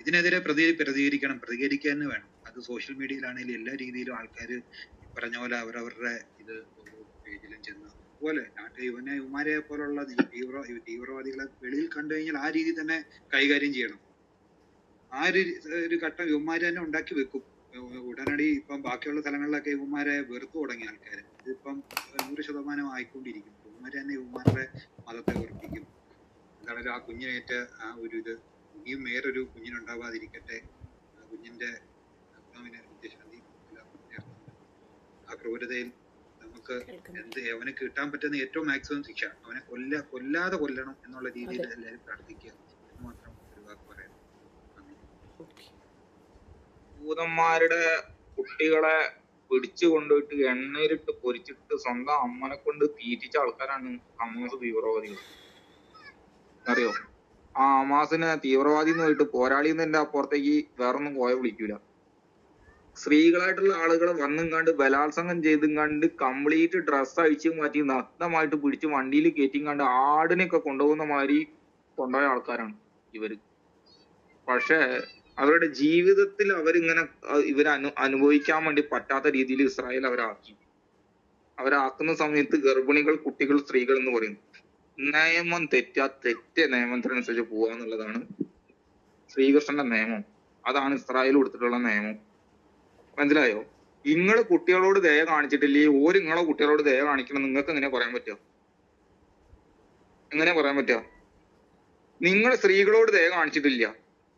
ഇതിനെതിരെ പ്രതികരിക്കാൻ വേണം. അത് സോഷ്യൽ മീഡിയയിലാണെങ്കിലും എല്ലാ രീതിയിലും ആൾക്കാർ പറഞ്ഞ പോലെ അവരവരുടെ ഇത് ഓരോ പേജിലും ചെന്ന് അതുപോലെ ഇവന്മാരെ പോലുള്ള തീവ്രവാദികളെ വെളിയിൽ കണ്ടു കഴിഞ്ഞാൽ ആ രീതി തന്നെ കൈകാര്യം ചെയ്യണം. ആ ഒരു ഘട്ടം ഇവന്മാര് തന്നെ ഉണ്ടാക്കി വെക്കും. ഉടനടി ഇപ്പം ബാക്കിയുള്ള സ്ഥലങ്ങളിലൊക്കെ ഇവന്മാരെ വെറുത്തു തുടങ്ങിയ ആൾക്കാര് ഇതിപ്പം 100% ആയിക്കൊണ്ടിരിക്കും. ഇവന്മാര് തന്നെ ഇവന്മാരുടെ മതത്തെ വെറുപ്പിക്കും. എന്താണ് ആ കുഞ്ഞിനേറ്റ ആ ഒരു ഇത് ഇനിയും വേറൊരു കുഞ്ഞിനുണ്ടാവാതിരിക്കട്ടെ, കുഞ്ഞിന്റെ ആ ക്രൂരതയിൽ നമുക്ക് അവന് കിട്ടാൻ പറ്റുന്ന ഏറ്റവും മാക്സിമം ശിക്ഷ, അവനെ കൊല്ലാതെ കൊല്ലണം എന്നുള്ള രീതിയിൽ എല്ലാവരും പ്രാർത്ഥിക്കുക എന്ന് മാത്രം ഒരു വാക്ക് പറയാം. ജൂതന്മാരുടെ കുട്ടികളെ പിടിച്ചു കൊണ്ടുപോയിട്ട് എണ്ണയിലിട്ട് പൊരിച്ചിട്ട് സ്വന്തം അമ്മനെ കൊണ്ട് തീറ്റിച്ച ആൾക്കാരാണ് ഹമാസ് തീവ്രവാദികൾ. അറിയോ? ആ ഹമാസിന് തീവ്രവാദി എന്ന് പോയിട്ട് പോരാളി എന്നതിന്റെ അപ്പുറത്തേക്ക് വേറൊന്നും കോയ വിളിക്കൂല. സ്ത്രീകളായിട്ടുള്ള ആളുകളെ വന്നും കണ്ട് ബലാത്സംഗം ചെയ്തും കണ്ട് കംപ്ലീറ്റ് ഡ്രസ്സ് അഴിച്ചു മാറ്റി നഗ്നമായിട്ട് പിടിച്ച് വണ്ടിയിൽ കയറ്റിയും കണ്ട് ആടിനെയൊക്കെ കൊണ്ടുപോകുന്ന മാതിരി കൊണ്ടുപോയ ആൾക്കാരാണ് ഇവര്. പക്ഷെ അവരുടെ ജീവിതത്തിൽ അവരിങ്ങനെ ഇവരെ അനുഭവിക്കാൻ വേണ്ടി പറ്റാത്ത രീതിയിൽ ഇസ്രായേൽ അവരാക്കുന്ന സമയത്ത് ഗർഭിണികൾ, കുട്ടികൾ, സ്ത്രീകൾ എന്ന് പറയുന്നു. നിയമം തെറ്റ നിയമത്തിനനുസരിച്ച് പോവുക എന്നുള്ളതാണ് ശ്രീകൃഷ്ണന്റെ നിയമം. അതാണ് ഇസ്രായേൽ കൊടുത്തിട്ടുള്ള നിയമം. മനസ്സിലായോ? നിങ്ങള് കുട്ടികളോട് ദയ കാണിച്ചിട്ടില്ലേ, ഓര് നിങ്ങളെ കുട്ടികളോട് ദയ കാണിക്കണം നിങ്ങൾക്ക് എങ്ങനെ പറയാൻ പറ്റുക? എങ്ങനെ പറയാൻ പറ്റുക? നിങ്ങൾ സ്ത്രീകളോട് ദയ കാണിച്ചിട്ടില്ല,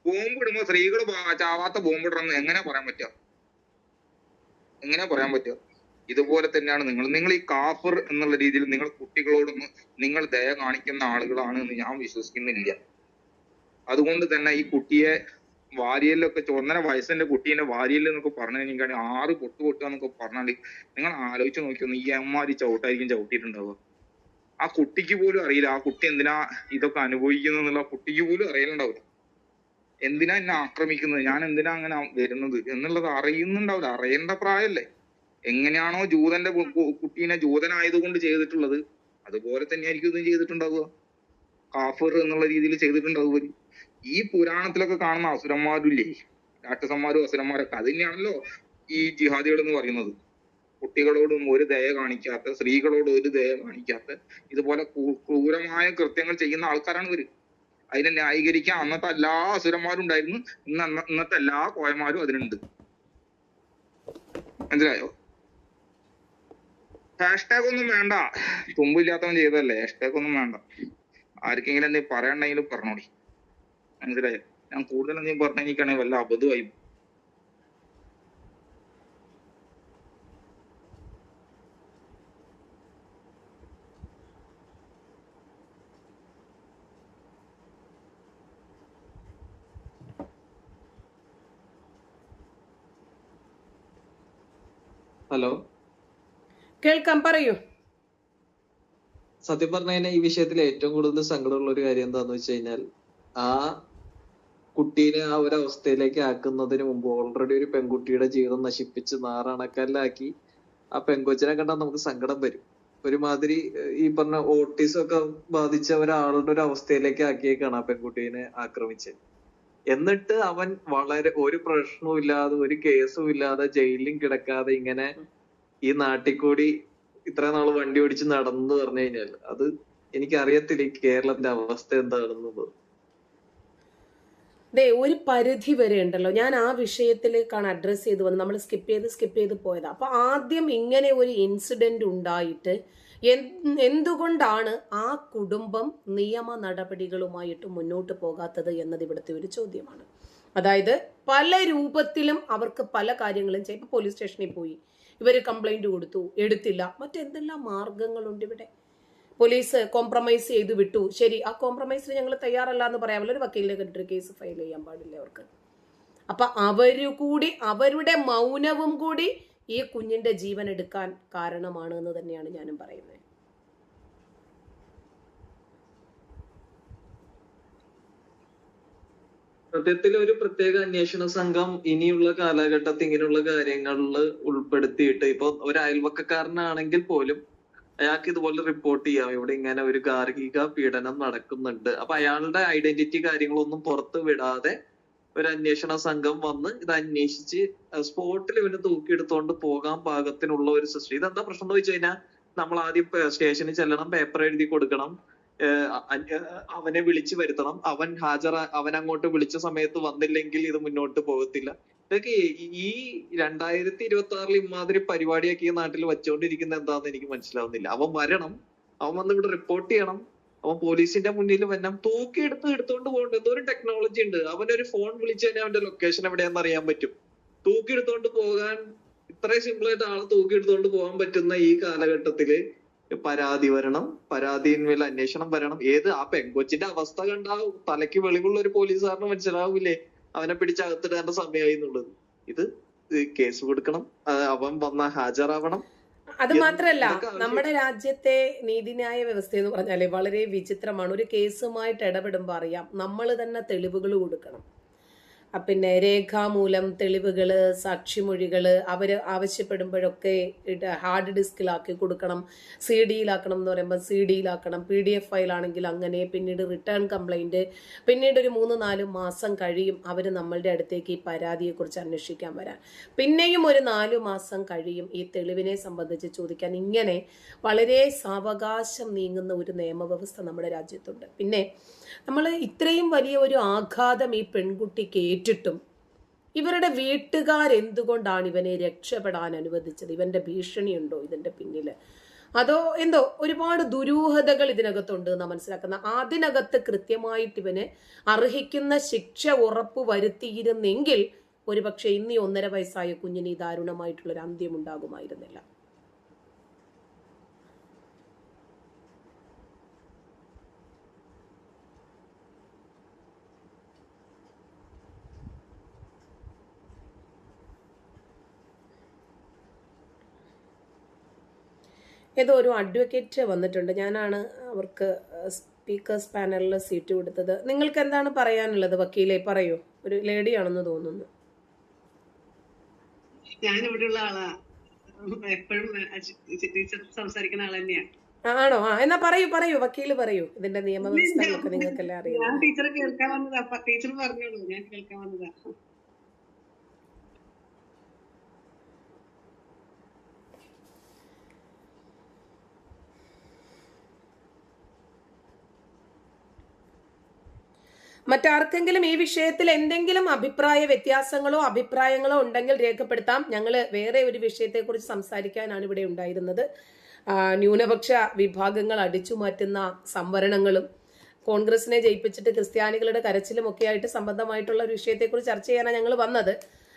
ബോംബ് ഇടുമ്പോ സ്ത്രീകൾ ചാവാത്ത ബോംബ് ഇടണം എങ്ങനെ പറയാൻ പറ്റുക? എങ്ങനെ പറയാൻ പറ്റുക? ഇതുപോലെ തന്നെയാണ് നിങ്ങൾ ഈ കാഫർ എന്നുള്ള രീതിയിൽ നിങ്ങൾ കുട്ടികളോടൊന്നും നിങ്ങൾ ദയ കാണിക്കുന്ന ആളുകളാണ് എന്ന് ഞാൻ വിശ്വസിക്കുന്നില്ല. അതുകൊണ്ട് തന്നെ ഈ കുട്ടിയെ വാരിയലൊക്കെ 1.5 വയസ്സിന്റെ കുട്ടീന്റെ വാരിയൽ എന്നൊക്കെ പറഞ്ഞു കഴിഞ്ഞാൽ 6 പൊട്ടുക എന്നൊക്കെ പറഞ്ഞാൽ നിങ്ങൾ ആലോചിച്ച് നോക്കിയൊന്ന് ഈ അമ്മാരി ചവിട്ടായിരിക്കും ചവിട്ടിയിട്ടുണ്ടാവുക. ആ കുട്ടിക്ക് പോലും അറിയില്ല ആ കുട്ടി എന്തിനാ ഇതൊക്കെ അനുഭവിക്കുന്നത്, കുട്ടിക്ക് പോലും അറിയലുണ്ടാവില്ല. എന്തിനാ എന്നെ ആക്രമിക്കുന്നത്, ഞാൻ എന്തിനാ അങ്ങനെ വരുന്നത് എന്നുള്ളത് അറിയുന്നുണ്ടാവില്ല. അറിയേണ്ട പ്രായമല്ലേ? എങ്ങനെയാണോ ജൂതന്റെ കുട്ടീനെ ജൂതനായതുകൊണ്ട് ചെയ്തിട്ടുള്ളത് അതുപോലെ തന്നെയായിരിക്കും ഇതും ചെയ്തിട്ടുണ്ടാവുക. കാഫർ എന്നുള്ള രീതിയിൽ ചെയ്തിട്ടുണ്ടാവുക. ഈ പുരാണത്തിലൊക്കെ കാണുന്ന അസുരന്മാരില്ലേ, രാക്ഷസന്മാരും അസുരന്മാരൊക്കെ, അത് തന്നെയാണല്ലോ ഈ ജിഹാദികൾ എന്ന് പറയുന്നത്. കുട്ടികളോടും ഒരു ദയ കാണിക്കാത്ത, സ്ത്രീകളോടും ഒരു ദയ കാണിക്കാത്ത, ഇതുപോലെ ക്രൂരമായ കൃത്യങ്ങൾ ചെയ്യുന്ന ആൾക്കാരാണ് ഇവര്. അതിനെ ന്യായീകരിക്കാൻ അന്നത്തെ എല്ലാ അസുരന്മാരും ഉണ്ടായിരുന്നു, ഇന്നത്തെ എല്ലാ കോയന്മാരും അതിനുണ്ട്. മനസ്സിലായോ? ഹാഷ്ടാഗ് ഒന്നും വേണ്ട, തുമ്പില്ലാത്തവൻ ചെയ്തതല്ലേ, ഹാഷ്ടാഗ് ഒന്നും വേണ്ട. ആർക്കെങ്കിലും എന്തെങ്കിലും പറയണ്ടെങ്കിലും പറഞ്ഞോടി. മനസ്സിലായോ? ഞാൻ കൂടുതൽ എന്തെങ്കിലും പറഞ്ഞ എനിക്കാണെങ്കിൽ വല്ല അബദ്ധമായി. ഹലോ, കേൾക്കാം, പറയൂ. സത്യം പറഞ്ഞു കഴിഞ്ഞാൽ ഈ വിഷയത്തിൽ ഏറ്റവും കൂടുതൽ സങ്കടമുള്ള ഒരു കാര്യം എന്താന്ന് വെച്ച് കഴിഞ്ഞാൽ, ആ കുട്ടീനെ ആ ഒരു അവസ്ഥയിലേക്ക് ആക്കുന്നതിന് മുമ്പ് ഓൾറെഡി ഒരു പെൺകുട്ടിയുടെ ജീവിതം നശിപ്പിച്ച് നാറാണക്കല്ലാക്കി ആ പെൺകൊച്ചിനെ കണ്ടാൽ നമുക്ക് സങ്കടം വരും. ഒരുമാതിരി ഈ പറഞ്ഞ ഓട്ടിസം ഒക്കെ ബാധിച്ച ഒരാളുടെ ഒരു അവസ്ഥയിലേക്ക് ആക്കിയേക്കാണ് ആ പെൺകുട്ടീനെ ആക്രമിച്ചത്. എന്നിട്ട് അവൻ വളരെ ഒരു പ്രശ്നവും ഇല്ലാതെ, ഒരു കേസും ഇല്ലാതെ, ജയിലിലും കിടക്കാതെ ഇങ്ങനെ ഈ നാട്ടിൽ കൂടി ഇത്ര നാള് വണ്ടി ഓടിച്ച് നടന്നു പറഞ്ഞു കഴിഞ്ഞാൽ അത് എനിക്കറിയത്തില്ല ഈ കേരളത്തിന്റെ അവസ്ഥ എന്താണെന്നത്. ഒരു പരിധി വരെ ഉണ്ടല്ലോ, ഞാൻ ആ വിഷയത്തിലേക്കാണ് അഡ്രസ്സ് ചെയ്ത് വന്നത്. നമ്മൾ സ്കിപ്പ് ചെയ്ത് പോയതാ. അപ്പൊ ആദ്യം ഇങ്ങനെ ഒരു ഇൻസിഡന്റ് ഉണ്ടായിട്ട് എന്തുകൊണ്ടാണ് ആ കുടുംബം നിയമ നടപടികളുമായിട്ട് മുന്നോട്ട് പോകാത്തത് എന്നത് ഇവിടുത്തെ ഒരു ചോദ്യമാണ്. അതായത് പല രൂപത്തിലും അവർക്ക് പല കാര്യങ്ങളും ചെയ്യും. ഇപ്പൊ പോലീസ് സ്റ്റേഷനിൽ പോയി, ഇവര് കംപ്ലൈന്റ് കൊടുത്തു, എടുത്തില്ല, മറ്റെന്തെല്ലാം മാർഗങ്ങളുണ്ട് ഇവിടെ. പോലീസ് കോംപ്രമൈസ് ചെയ്ത് വിട്ടു, ശരി, ആ കോംപ്രമൈസിന് ഞങ്ങൾ തയ്യാറല്ല എന്ന് പറയാമല്ലോ, ഒരു വക്കീലിനെ കണ്ടിട്ട് കേസ് ഫയൽ ചെയ്യാൻ പാടില്ല അവർക്ക്. അപ്പൊ അവരുടെ മൗനവും കൂടി ഈ കുഞ്ഞിന്റെ ജീവൻ എടുക്കാൻ കാരണമാണ് എന്ന് തന്നെയാണ് ഞാനും പറയുന്നത്. സത്യത്തിൽ ഒരു പ്രത്യേക അന്വേഷണ സംഘം ഇനിയുള്ള കാലഘട്ടത്തിൽ ഇങ്ങനെയുള്ള കാര്യങ്ങളിൽ ഉൾപ്പെടുത്തിയിട്ട്, ഇപ്പൊ ഒരു അയൽവക്കക്കാരനാണെങ്കിൽ പോലും അയാൾക്ക് ഇതുപോലെ റിപ്പോർട്ട് ചെയ്യാം, ഇവിടെ ഇങ്ങനെ ഒരു ഗാർഹിക പീഡനം നടക്കുന്നുണ്ട്. അപ്പൊ അയാളുടെ ഐഡന്റിറ്റി കാര്യങ്ങളൊന്നും പുറത്ത് വിടാതെ ഒരു അന്വേഷണ സംഘം വന്ന് ഇത് അന്വേഷിച്ച് സ്പോട്ടിൽ ഇവന് തൂക്കിയെടുത്തോണ്ട് പോകാൻ പാകത്തിനുള്ള ഒരു സിസ്റ്റം. ഇതെന്താ പ്രശ്നം എന്ന് വെച്ച് കഴിഞ്ഞാൽ, നമ്മൾ ആദ്യം സ്റ്റേഷനിൽ ചെല്ലണം, പേപ്പർ എഴുതി കൊടുക്കണം, അവനെ വിളിച്ചു വരുത്തണം, അവൻ അങ്ങോട്ട് വിളിച്ച സമയത്ത് വന്നില്ലെങ്കിൽ ഇത് മുന്നോട്ട് പോകത്തില്ല. ഇതൊക്കെ ഈ 2026 ഇമാതിരി പരിപാടിയൊക്കെ ഈ നാട്ടിൽ വെച്ചുകൊണ്ടിരിക്കുന്ന എന്താന്ന് എനിക്ക് മനസ്സിലാവുന്നില്ല. അവൻ വരണം, അവൻ വന്ന് ഇവിടെ റിപ്പോർട്ട് ചെയ്യണം, അവൻ പോലീസിന്റെ മുന്നിൽ വരണം, എടുത്തോണ്ട് പോകണ്ട. എന്തോരം ടെക്നോളജി ഉണ്ട്. അവനൊരു ഫോൺ വിളിച്ചു കഴിഞ്ഞാൽ അവന്റെ ലൊക്കേഷൻ എവിടെയാന്ന് അറിയാൻ പറ്റും. എടുത്തോണ്ട് പോകാൻ ഇത്രയും സിമ്പിൾ ആയിട്ട് ആളെ എടുത്തോണ്ട് പോകാൻ പറ്റുന്ന ഈ കാലഘട്ടത്തില് പരാതി വരണം, പരാതിയിന്മേൽ അന്വേഷണം വരണം. ആ പെങ്കൊച്ചിന്റെ അവസ്ഥ കണ്ടാ തലയ്ക്ക് വെളിവുള്ള ഒരു പോലീസുകാരന് മനസ്സിലാവൂലേ അവനെ പിടിച്ചകത്തിടേണ്ട സമയമായി എന്നുള്ളത്. ഇത് കേസ് കൊടുക്കണം, അവൻ വന്ന ഹാജരാവണം. അത് മാത്രല്ല, നമ്മുടെ രാജ്യത്തെ നീതിന്യായ വ്യവസ്ഥ എന്ന് പറഞ്ഞാല് വളരെ വിചിത്രമാണ്. ഒരു കേസുമായിട്ട് ഇടപെടുമ്പോൾ അറിയാം, നമ്മൾ തന്നെ തെളിവുകൾ കൊടുക്കണം. പിന്നെ രേഖാമൂലം തെളിവുകള്, സാക്ഷിമൊഴികള് അവർ ആവശ്യപ്പെടുമ്പോഴൊക്കെ ഹാർഡ് ഡിസ്കിലാക്കി കൊടുക്കണം. CD-യിലാക്കണം എന്ന് പറയുമ്പോൾ CD-യിലാക്കണം. PDF ഫയലാണെങ്കിൽ അങ്ങനെ. പിന്നീട് റിട്ടേൺ കംപ്ലൈന്റ്. പിന്നീട് ഒരു 3-4 മാസം കഴിയും അവർ നമ്മളുടെ അടുത്തേക്ക് ഈ പരാതിയെക്കുറിച്ച് അന്വേഷിക്കാൻ വരാൻ. പിന്നെയും ഒരു 4 മാസം കഴിയും ഈ തെളിവിനെ സംബന്ധിച്ച് ചോദിക്കാൻ. ഇങ്ങനെ വളരെ സാവകാശം നീങ്ങുന്ന ഒരു നിയമവ്യവസ്ഥ നമ്മുടെ രാജ്യത്തുണ്ട്. പിന്നെ നമ്മൾ ഇത്രയും വലിയ ഒരു ആഘാതം ഈ പെൺകുട്ടിക്ക് ഏറ്റിട്ടും ഇവരുടെ വീട്ടുകാരെന്തുകൊണ്ടാണ് ഇവനെ രക്ഷപ്പെടാൻ അനുവദിച്ചത്? ഇവന്റെ ഭീഷണിയുണ്ടോ ഇതിന്റെ പിന്നില്? അതോ എന്തോ ഒരുപാട് ദുരൂഹതകൾ ഇതിനകത്തുണ്ട് എന്നാ മനസ്സിലാക്കുന്ന. അതിനകത്ത് കൃത്യമായിട്ട് ഇവന് അർഹിക്കുന്ന ശിക്ഷ ഉറപ്പ് വരുത്തിയിരുന്നെങ്കിൽ ഒരുപക്ഷെ ഇന്നീ 1.5 വയസ്സായ കുഞ്ഞിന് ഈ ദാരുണമായിട്ടുള്ളൊരു അന്ത്യം ഉണ്ടാകുമായിരുന്നില്ല. ഏതോ ഒരു അഡ്വക്കേറ്റ് വന്നിട്ടുണ്ട്. ഞാനാണ് അവർക്ക് സ്പീക്കേഴ്സ് പാനലിൽ സീറ്റ് കൊടുത്തത്. നിങ്ങൾക്ക് എന്താണ് പറയാനുള്ളത് വക്കീലെ? പറയൂ. ഒരു ലേഡിയാണെന്ന് തോന്നുന്നു. ഞാൻ ഇവിടെയുള്ള ആളാ, എപ്പോഴും ടീച്ചർ സംസാരിക്കുന്ന ആൾ തന്നെയാണ്. ആണോ? എന്നാ പറയൂ വക്കീല് പറയൂ. ഇതിന്റെ നിയമവ്യവസ്ഥകളൊക്കെ നിങ്ങൾക്കെല്ലാം അറിയാം. ഞാൻ ടീച്ചറെ കേൾക്കാൻ വന്നതാ. ടീച്ചർ പറഞ്ഞോളൂ, ഞാൻ കേൾക്കാൻ വന്നതാ. മറ്റാർക്കെങ്കിലും ഈ വിഷയത്തിൽ എന്തെങ്കിലും അഭിപ്രായ വ്യത്യാസങ്ങളോ അഭിപ്രായങ്ങളോ ഉണ്ടെങ്കിൽ രേഖപ്പെടുത്താം. ഞങ്ങൾ വേറെ ഒരു വിഷയത്തെക്കുറിച്ച് സംസാരിക്കാനാണ് ഇവിടെ ഉണ്ടായിരുന്നത്. ന്യൂനപക്ഷ വിഭാഗങ്ങൾ അടിച്ചു മാറ്റുന്ന സംവരണങ്ങളും കോൺഗ്രസിനെ ജയിപ്പിച്ചിട്ട് ക്രിസ്ത്യാനികളുടെ കരച്ചിലും ഒക്കെ ആയിട്ട് സംബന്ധമായിട്ടുള്ള ഒരു വിഷയത്തെക്കുറിച്ച് ചർച്ച ചെയ്യാനാണ് ഞങ്ങൾ വന്നത്.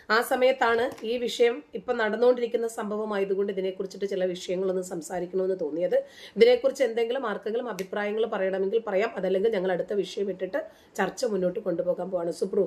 ആ സമയത്താണ് ഈ വിഷയം ഇപ്പം നടന്നുകൊണ്ടിരിക്കുന്ന സംഭവമായതുകൊണ്ട് ഇതിനെക്കുറിച്ചിട്ട് ചില വിഷയങ്ങളൊന്നും സംസാരിക്കണമെന്ന് തോന്നിയത്. ഇതിനെക്കുറിച്ച് എന്തെങ്കിലും ആർക്കെങ്കിലും അഭിപ്രായങ്ങൾ പറയണമെങ്കിൽ പറയാം. അതല്ലെങ്കിൽ ഞങ്ങൾ അടുത്ത വിഷയം ഇട്ടിട്ട് ചർച്ച മുന്നോട്ട് കൊണ്ടുപോകാൻ പോവാണ്. സുപ്രു.